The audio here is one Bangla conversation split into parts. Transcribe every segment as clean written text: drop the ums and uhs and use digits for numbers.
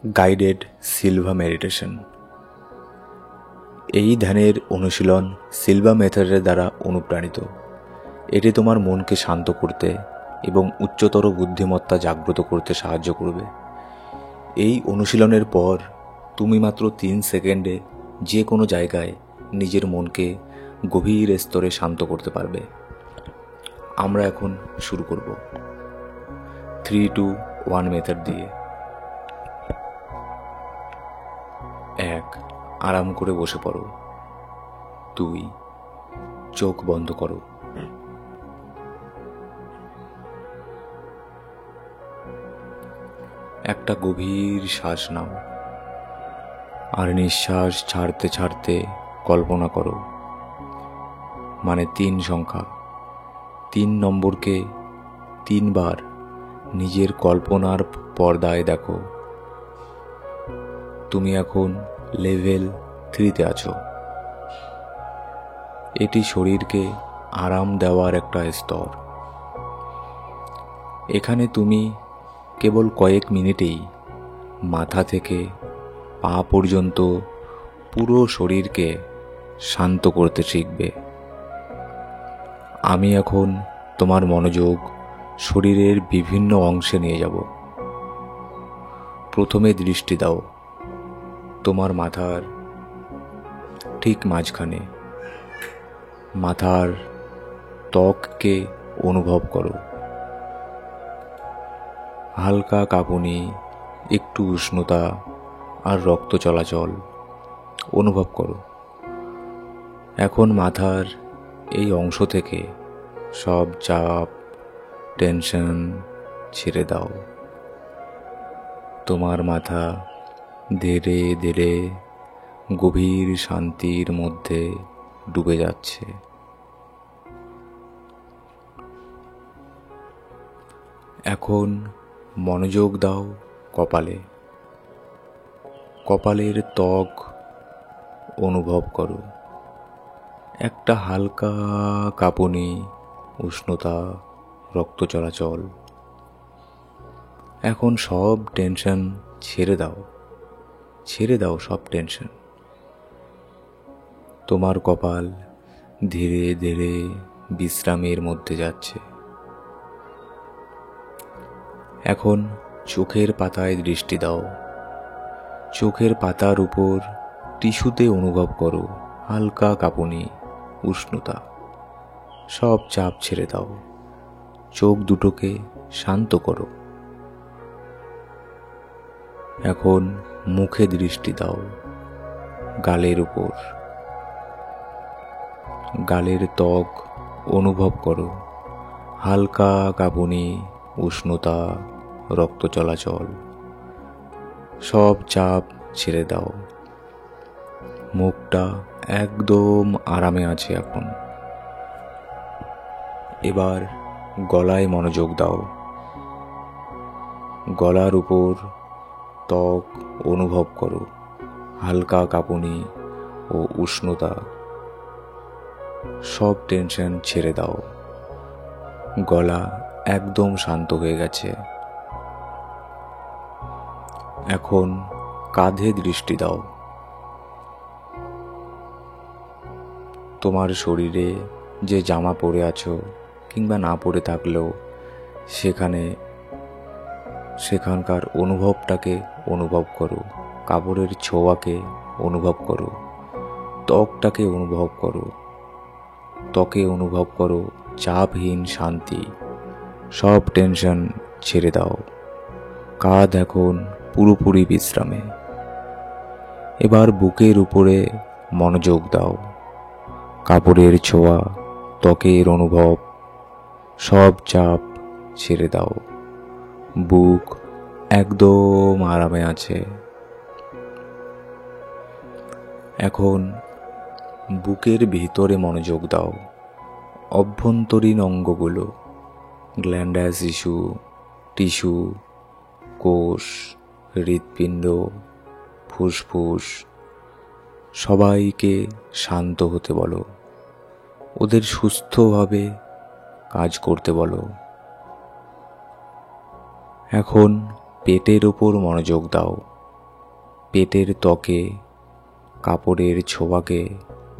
Guided Silva meditation. এই ধ্যানের অনুশীলন সিলভা মেথডের দ্বারা অনুপ্রাণিত। এটি তোমার মনকে শান্ত করতে এবং উচ্চতর বুদ্ধিমত্তা জাগ্রত করতে সাহায্য করবে। এই অনুশীলনের পর তুমি মাত্র 3 সেকেন্ডে যে কোনো জায়গায় নিজের মনকে গভীর স্তরে শান্ত করতে পারবে। আমরা এখন শুরু করব 3-2-1 মেথড দিয়ে। 1. আরাম করে বসে পড়ো। 2. চোখ বন্ধ করো। একটা গভীর শ্বাস নাও আর নিঃশ্বাস ছাড়তে ছাড়তে কল্পনা করো, মানে 3 সংখ্যা। 3 নম্বরকে 3 বার নিজের কল্পনার পর্দায় দেখো। তুমি এখন লেভেল 3তে আছো। এটি শরীরকে আরাম দেওয়ার একটা স্তর। এখানে তুমি কেবল কয়েক মিনিটেই মাথা থেকে পা পর্যন্ত পুরো শরীরকে শান্ত করতে শিখবে। আমি এখন তোমার মনোযোগ শরীরের বিভিন্ন অংশে নিয়ে যাব। প্রথমে দৃষ্টি দাও তোমার মাথার ঠিক মাঝখানে। মাথার ত্বককে অনুভব করো। হালকা কাঁপুনি, একটু উষ্ণতা আর রক্ত চলাচল অনুভব করো। এখন মাথার এই অংশ থেকে সব চাপ, টেনশন ছেড়ে দাও। তোমার মাথা ধীরে ধীরে গভীর শান্তির মধ্যে ডুবে যাচ্ছে। এখন মনোযোগ দাও কপালে। কপালের ত্বক অনুভব করো। একটা হালকা কাঁপুনি, উষ্ণতা, রক্ত চলাচল। এখন সব টেনশন ছেড়ে দাও। ছেড়ে দাও সব টেনশন। তোমার কপাল ধীরে ধীরে বিশ্রামের মধ্যে যাচ্ছে। এখন চোখের পাতায় দৃষ্টি দাও। চোখের পাতার উপর টিস্যুতে অনুভব করো হালকা কাঁপুনি, উষ্ণতা। সব চাপ ছেড়ে দাও। চোখ দুটোকে শান্ত করো। এখন মুখে দৃষ্টি দাও। গালের উপর। গালের ত্বক অনুভব করো হালকা কাঁপুনি, উষ্ণতা, রক্ত চলাচল। সব চাপ ছেড়ে দাও। মুখটা একদম আরামে আছে এখন। এবার গলায় মনোযোগ দাও। গলার উপর ত্বক অনুভব করো হালকা কাঁপুনি ও উষ্ণতা। সব টেনশন ছেড়ে দাও। গলা একদম শান্ত হয়ে গেছে। এখন কাঁধে দৃষ্টি দাও। তোমার শরীরে যে জামা পরে আছো কিংবা না পরে থাকলেও সেখানকার অনুভবটাকে অনুভব করো। কাপড়ের ছোঁয়াকে অনুভব করো। ত্বকটাকে অনুভব করো। ত্বকে অনুভব করো চাপহীন শান্তি। সব টেনশন ছেড়ে দাও। কাঁধ এখন পুরোপুরি বিশ্রামে। এবার বুকের উপরে মনোযোগ দাও। কাপড়ের ছোঁয়া, ত্বকের অনুভব, সব চাপ ছেড়ে দাও। বুক একদম আরামে আছে। এখন বুকের ভিতরে মনোযোগ দাও। অভ্যন্তরীণ অঙ্গগুলো, গ্ল্যান্ডাস টিস্যু, কোষ, হৃৎপিণ্ড, ফুসফুস, সবাইকে শান্ত হতে বলো। ওদের সুস্থভাবে কাজ করতে বলো। এখন পেটের ওপর মনোযোগ দাও। পেটের ত্বকে কাপড়ের ছোঁয়াকে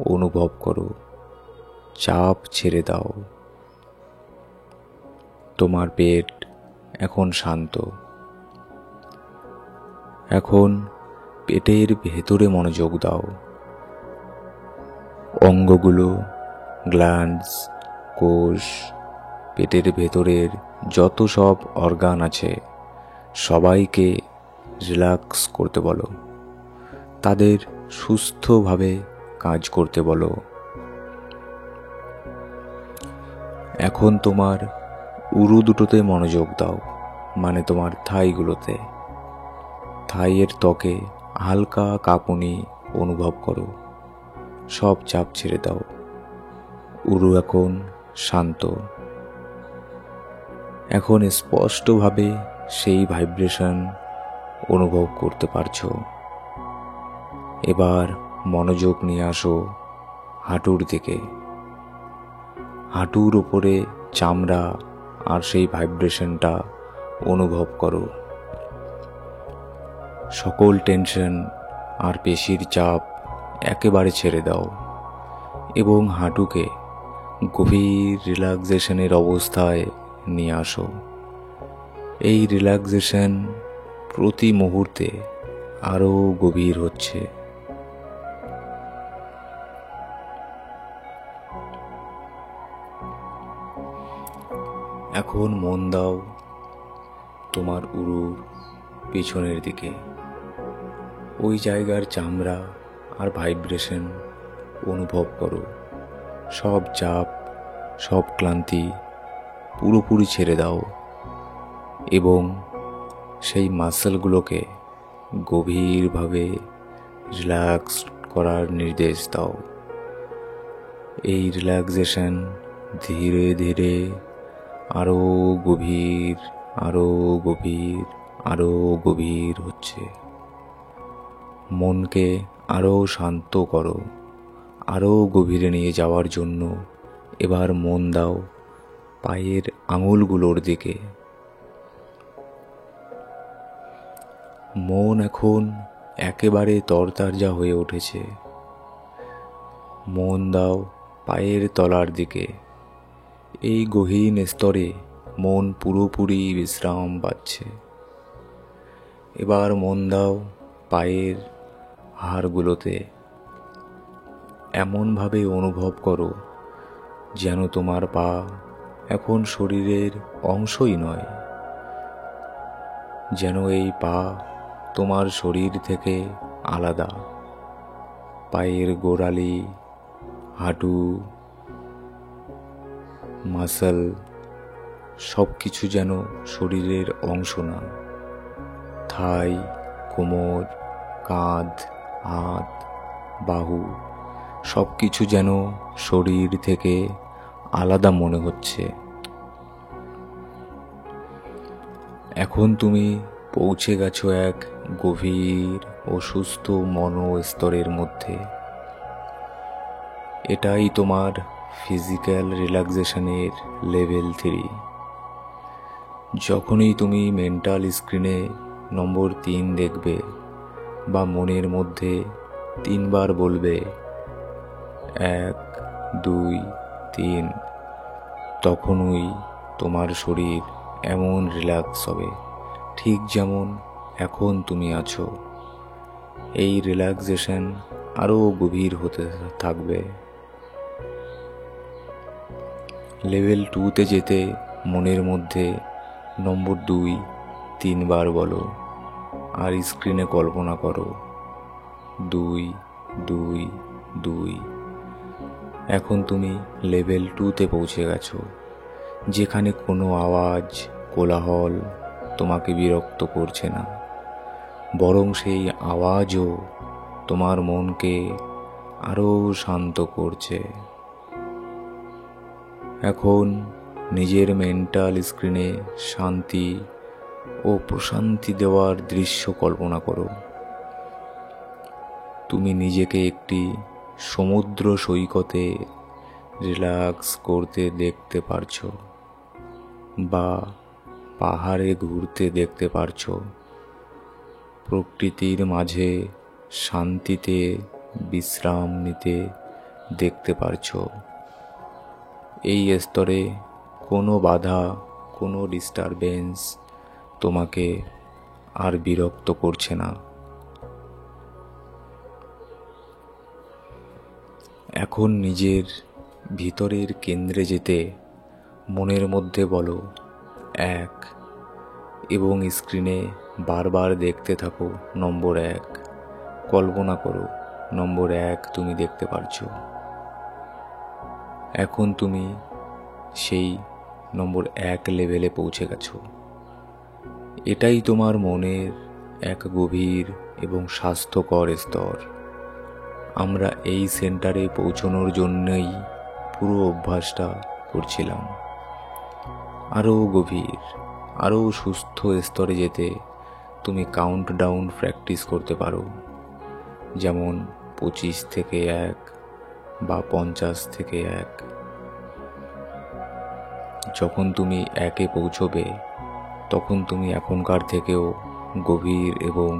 অনুভব করো। চাপ ছেড়ে দাও। তোমার পেট এখন শান্ত। এখন পেটের ভেতরে মনোযোগ দাও। অঙ্গগুলো, গ্ল্যান্ডস, কোষ, পেটের ভেতরের যত সব অর্গান আছে সবাইকে রিল্যাক্স করতে বলো। তাদের সুস্থভাবে কাজ করতে বলো। এখন তোমার উরু দুটোতে মনোযোগ দাও, মানে তোমার থাইগুলোতে। থাইয়ের ত্বকে হালকা কাঁপুনি অনুভব করো। সব চাপ ছেড়ে দাও। উরু এখন শান্ত। এখন স্পষ্টভাবে সেই ভাইব্রেশন অনুভব করতে পারছো। এবার মনোযোগ নিয়ে আসো হাঁটুর দিকে। হাঁটুর ওপরে চামড়া আর সেই ভাইব্রেশনটা অনুভব করো। সকল টেনশন আর পেশির চাপ একেবারে ছেড়ে দাও এবং হাঁটুকে গভীর রিল্যাক্সেশনের অবস্থায় নিয়ে আসো। এই রিল্যাক্সেশন প্রতি মুহূর্তে আরও গভীর হচ্ছে। এখন মন দাও তোমার উরুর পিছনের দিকে। ওই জায়গার চামড়া আর ভাইব্রেশন অনুভব করো। সব চাপ, সব ক্লান্তি পুরোপুরি ছেড়ে দাও এবং সেই মাসলগুলোকে গভীরভাবে রিল্যাক্স করার নির্দেশ দাও। এই রিল্যাক্সেশন ধীরে ধীরে আরও গভীর, আরও গভীর, আরও গভীর হচ্ছে। মনকে আরও শান্ত করো। আরও গভীরে নিয়ে যাওয়ার জন্য এবার মন দাও পায়ের আঙুলগুলোর দিকে। মন এখন একেবারে তরতাজা হয়ে উঠেছে। মন দাও পায়ের তলার দিকে। এই গহীন স্তরে মন পুরোপুরি বিশ্রাম পাচ্ছে। এবার মন দাও পায়ের হাড়গুলোতে। এমনভাবে অনুভব করো যেন তোমার পা এখন শরীরের অংশই নয়, যেন এই পা তোমার শরীর থেকে আলাদা। পায়ের গোড়ালি, হাঁটু, মাসল সব কিছু যেন শরীরের অংশ না। থাই, কোমর, কাঁধ, হাত, বাহু সব কিছু যেন শরীর থেকে আলাদা মনে হচ্ছে। এখন তুমি পৌঁছে গেছো এক গভীর ও সুস্থ মনোস্তরের মধ্যে। এটাই তোমার ফিজিক্যাল রিল্যাক্সেশনের লেভেল 3। যখনই তুমি মেন্টাল স্ক্রিনে নম্বর 3 দেখবে বা মনের মধ্যে 3 বার বলবে 1, 2, 3, তখনই তোমার শরীর এমন রিল্যাক্স হবে ঠিক যেমন এখন তুমি আছো। এই রিল্যাক্সেশন আরও গভীর হতে থাকবে। লেভেল 2তে যেতে মনের মধ্যে নম্বর 2, 3 বার বলো আর স্ক্রিনে কল্পনা করো 2, 2, 2। এখন তুমি লেভেল 2তে পৌঁছে গেছো, যেখানে কোনো আওয়াজ, কোলাহল তোমাকে বিরক্ত করছে না, বরং সেই আওয়াজও তোমার মনকে আরও শান্ত করছে। এখন নিজের মেন্টাল স্ক্রিনে শান্তি ও প্রশান্তি দেওয়ার দৃশ্য কল্পনা করো। তুমি নিজেকে একটি সমুদ্র সৈকতে রিল্যাক্স করতে দেখতে পারছো বা পাহাড়ে ঘুরতে দেখতে পারছো। প্রকৃতির মাঝে শান্তিতে বিশ্রাম নিতে দেখতে পারছো। এই স্তরে কোনো বাধা, কোনো ডিস্টারবেন্স তোমাকে আর বিরক্ত করছে না। এখন নিজের ভিতরের কেন্দ্রে যেতে মনের মধ্যে বলো 1 এবং স্ক্রিনে বারবার দেখতে থাকো নম্বর 1। কল্পনা করো নম্বর 1 তুমি দেখতে পারছো। এখন তুমি সেই নম্বর 1 লেভেলে পৌঁছে গেছো। এটাই তোমার মনের এক গভীর এবং স্বাস্থ্যকর স্তর। আমরা এই সেন্টারে পৌঁছানোর জন্যই পুরো অভ্যাসটা করছিলাম। আরও গভীর, আরও সুস্থ স্তরে যেতে তুমি কাউন্টডাউন প্র্যাকটিস করতে পারো, যেমন 25 থেকে 1 বা 50 থেকে 1। যখন তুমি 1-এ পৌঁছবে তখন তুমি এখনকার থেকেও গভীর এবং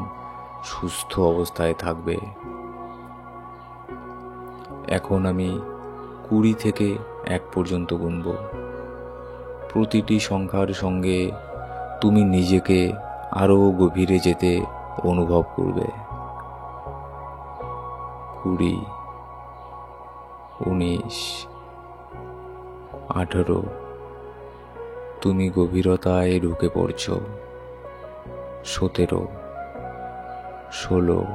সুস্থ অবস্থায় থাকবে। এখন আমি 20 থেকে 1 পর্যন্ত গুনব। প্রতিটি সংখ্যার সঙ্গে তুমি নিজেকে আরও গভীরে যেতে অনুভব করবে। 20, 19, 18, তুমি গভীরতায় ঢুকে পড়ছো। 17, 16,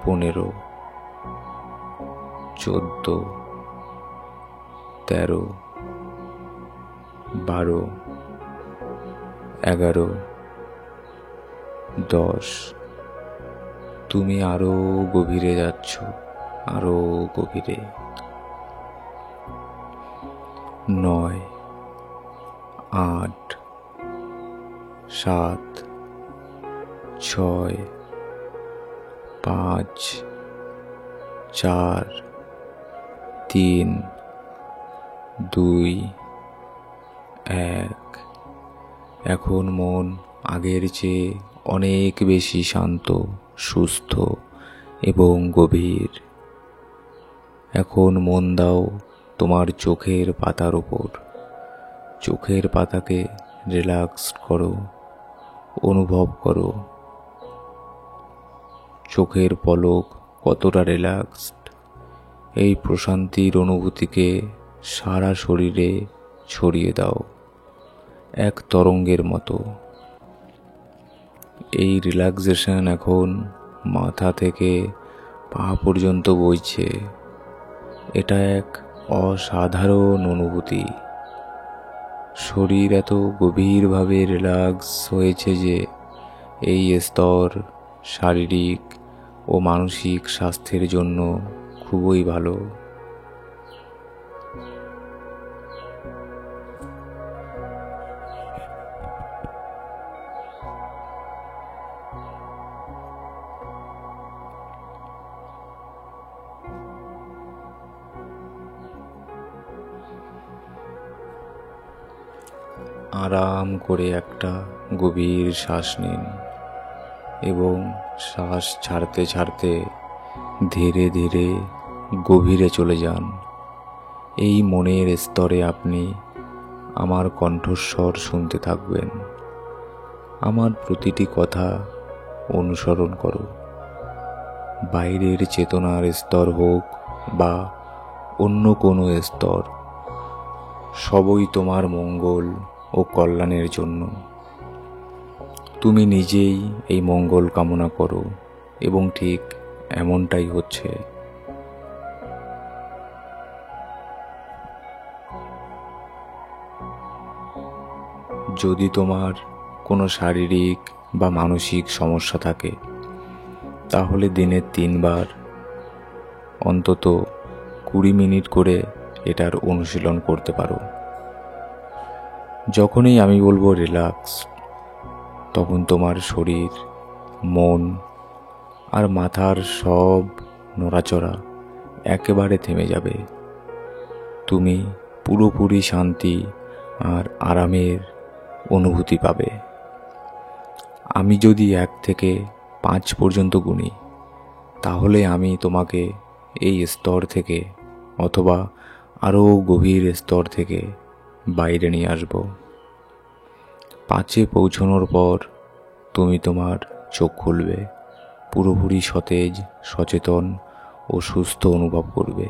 15, 14, 13, 12, 11, 10। তুমি আরো গভীরে যাচ্ছ, আরো গভীরে। 9, 8, 7, 6, 5, 4, 3, 2, 1। এখন মন আগের চেয়ে অনেক বেশি শান্ত, সুস্থ এবং গভীর। এখন মন দাও তোমার চোখের পাতার উপর। চোখের পাতাকে রিল্যাক্স করো, অনুভব করো চোখের পলক কতটা রিল্যাক্সড। এই প্রশান্তির অনুভূতিকে সারা শরীরে ছড়িয়ে দাও এক তরঙ্গের মতো। এই রিল্যাক্সেশন এখন মাথা থেকে পা পর্যন্ত বইছে। এটা এক অসাধারণ অনুভূতি। শরীর এত গভীরভাবে রিল্যাক্স হয়েছে যে এই স্তর শারীরিক ও মানসিক স্বাস্থ্যের জন্য খুবই ভালো। আরাম করে একটা গভীর শ্বাস নিন এবং শ্বাস ছাড়তে ছাড়তে ধীরে ধীরে গভীরে চলে যান। এই মনের স্তরে আপনি আমার কণ্ঠস্বর শুনতে থাকবেন। আমার প্রতিটি কথা অনুসরণ করো। বাইরের চেতনার স্তর হোক বা অন্য কোনো স্তর, সবই তোমার মঙ্গল ও কল্যাণের জন্য। তুমি নিজেই এই মঙ্গল কামনা করো এবং ঠিক এমনটাই হচ্ছে। যদি তোমার কোনো শারীরিক বা মানসিক সমস্যা থাকে তাহলে দিনে 3 বার অন্তত 20 মিনিট করে এটার অনুশীলন করতে পারো। যখনই আমি বলবো রিল্যাক্স, তখন তোমার শরীর, মন আর মাথার সব নড়াচড়া একেবারে থেমে যাবে। তুমি পুরোপুরি শান্তি আর আরামের অনুভূতি পাবে। আমি যদি 1 থেকে 5 পর্যন্ত গুনি, তাহলে আমি তোমাকে এই স্তর থেকে অথবা আরও গভীর স্তর থেকে বাইরে নিয়ে আসব। 5-এ পৌঁছানোর পর তুমি তোমার চোখ খুলবে, পুরোপুরি সতেজ, সচেতন ও সুস্থ অনুভব করবে।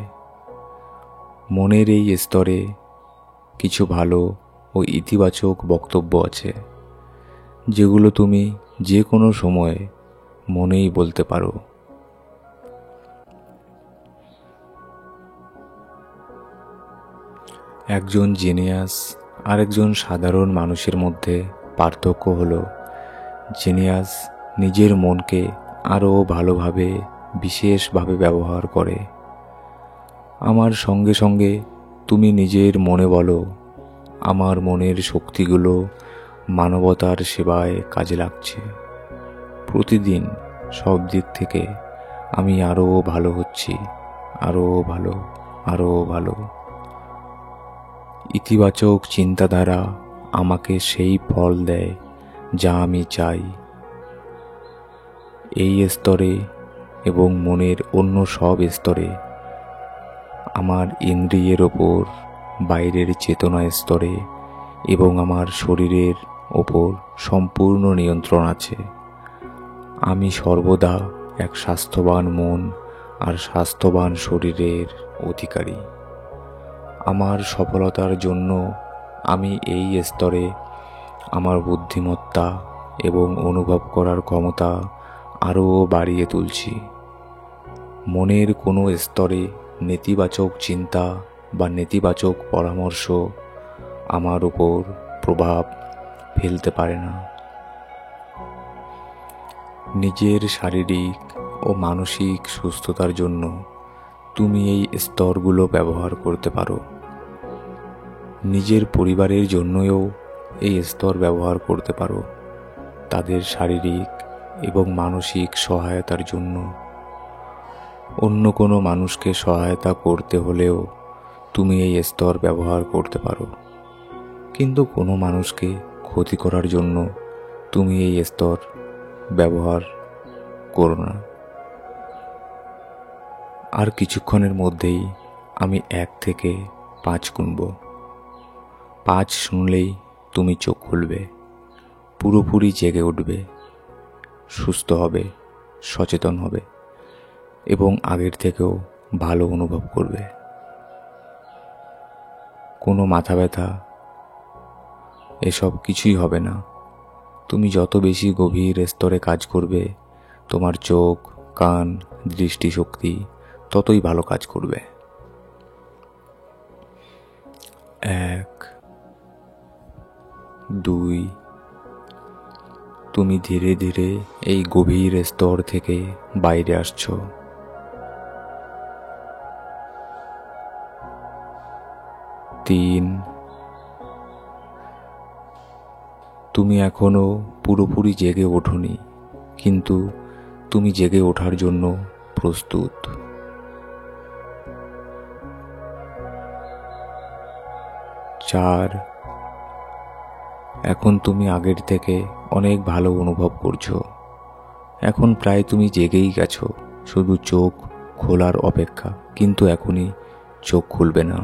মনের এই স্তরে কিছু ভালো ও ইতিবাচক বক্তব্য আছে, যেগুলো তুমি যে কোনো সময়ে মনেই বলতে পারো। একজন জিনিয়াস আর একজন সাধারণ মানুষের মধ্যে পার্থক্য হলো, জিনিয়াস নিজের মনকে আরও ভালোভাবে, বিশেষভাবে ব্যবহার করে। আমার সঙ্গে সঙ্গে তুমি নিজের মনে বলো, আমার মনের শক্তিগুলো মানবতার সেবায় কাজে লাগছে। প্রতিদিন সব দিক থেকে আমি আরও ভালো হচ্ছি, আরও ভালো, আরও ভালো। ইতিবাচক চিন্তাধারা আমাকে সেই ফল দেয় যা আমি চাই। এই স্তরে এবং মনের অন্য সব স্তরে আমার ইন্দ্রিয়ের ওপর, বাইরের চেতনা স্তরে এবং আমার শরীরের ওপর সম্পূর্ণ নিয়ন্ত্রণ আছে। আমি সর্বদা এক স্বাস্থ্যবান মন আর স্বাস্থ্যবান শরীরের অধিকারী। আমার সফলতার জন্য আমি এই স্তরে আমার বুদ্ধিমত্তা এবং অনুভব করার ক্ষমতা আরও বাড়িয়ে তুলছি। মনের কোনো স্তরে নেতিবাচক চিন্তা বা নেতিবাচক পরামর্শ আমার উপর প্রভাব ফেলতে পারে না। নিজের শারীরিক ও মানসিক সুস্থতার জন্য তুমি এই স্তরগুলো ব্যবহার করতে পারো। নিজের পরিবারের জন্যও এই স্তর ব্যবহার করতে পারো, তাদের শারীরিক এবং মানসিক সহায়তার জন্য। অন্য কোনো মানুষকে সহায়তা করতে হলেও তুমি এই স্তর ব্যবহার করতে পারো, কিন্তু কোনো মানুষকে ক্ষতি করার জন্য তুমি এই স্তর ব্যবহার করো না। আর কিছুক্ষণের মধ্যেই আমি 1 থেকে 5 গুনব। 5 শুনলেই তুমি চোখ খুলবে, পুরোপুরি জেগে উঠবে, সুস্থ হবে, সচেতন হবে এবং আগের থেকেও ভালো অনুভব করবে। কোনো মাথা ব্যথা এসব কিছুই হবে না। তুমি যত বেশি গভীর স্তরে কাজ করবে, তোমার চোখ, কান, দৃষ্টিশক্তি ততই ভালো কাজ করবে। 1, 2, তুমি ধীরে ধীরে এই গভীর স্তর থেকে বাইরে আসছো। 3, তুমি এখনো পুরোপুরি জেগে ওঠোনি, কিন্তু তুমি জেগে ওঠার জন্য প্রস্তুত। 4, এখন তুমি আগের থেকে অনেক ভালো অনুভব করছো। এখন প্রায় তুমি জেগেই গেছো, শুধু চোখ খোলার অপেক্ষা, কিন্তু এখনই চোখ খুলবে না।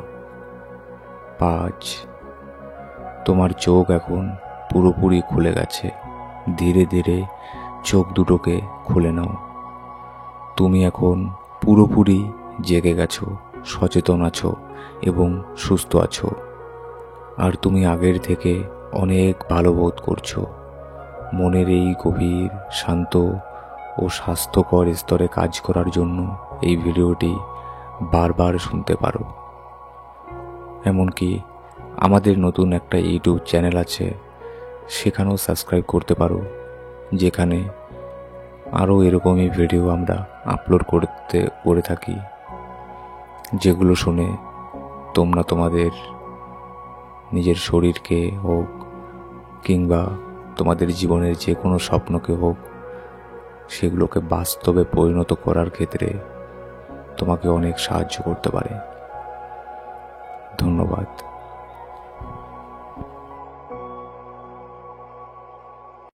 5, তোমার চোখ এখন পুরোপুরি খুলে গেছে। ধীরে ধীরে চোখ দুটোকে খুলে নাও। তুমি এখন পুরোপুরি জেগে গেছো, সচেতন আছো এবং সুস্থ আছো। আর তুমি আগের থেকে অনেক ভালো বোধ করছো। মনের এই গভীর, শান্ত ও স্বাস্থ্যকর স্তরে কাজ করার জন্য এই ভিডিওটি বারবার শুনতে পারো। এমনকি আমাদের নতুন একটা ইউটিউব চ্যানেল আছে, সেখানেও সাবস্ক্রাইব করতে পারো, যেখানে আরও এরকমই ভিডিও আমরা আপলোড করে থাকি, যেগুলো শুনে তোমরা তোমাদের নিজের শরীরকে হোক কিংবা তোমাদের জীবনের যে কোনো স্বপ্নকে হোক, সেগুলোকে বাস্তবে পরিণত করার ক্ষেত্রে তোমাকে অনেক সাহায্য করতে পারে। ধন্যবাদ।